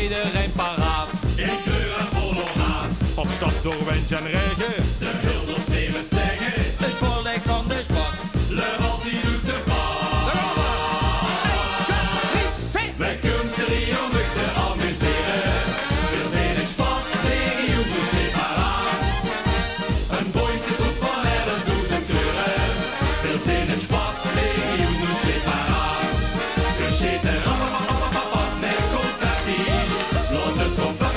iedereen paraat. In kleur en coloraat. Op stap door wind en regen. De guldens nemen stegen. Het voorleg van de spas. Le wat die doet de bal. Wij kunnen trio te amuseren. Veelzinnig Sjpaslegioen dus sleep maar aan. Een bootje troep van 11.000 kleuren. Veelzinnig Sjpaslegioen dus sleep maar aan. Vergeet de rappapapapapap met confetti. Los het trompet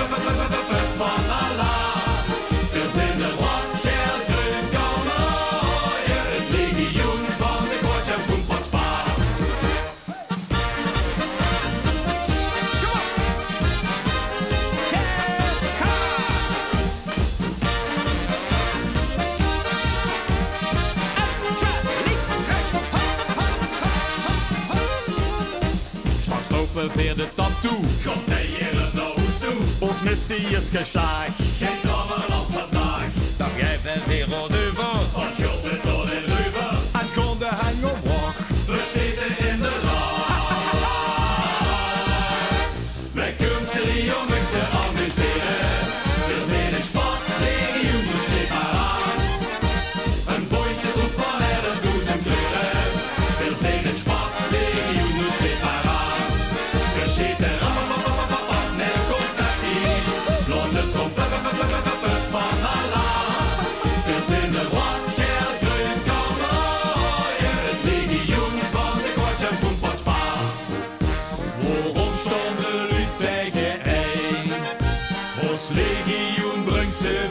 van Alaaf. Veelzinnig wat geld groen kan mooien. Het legioen van de kwatsch en poempot spa. Straks lopen weer de tap toe. Komt hij hier naar ons toe? Ons missie is geslaagd. Geen trammeland vandaag. Dan geven we weer ons over. Van gulden tot in ruwen. En gaan de hang omhoog. We zitten in de laag. Wij kunnen trio te amuseren. Veelzinnig Sjpaslegioen dus sleep maar aan. Een bootje troep van 11.000 kleuren. Veelzinnig Sjpaslegioen dus sleep maar aan. Vergeet de rappapapapapap met confetti. Los het trompet van Alaaf. Veelzinnig wat geld groen kan mooien. Het legioen van de kwatsch en poempot spa. Waarom stonden u tegen één? Ons legioen brengt ze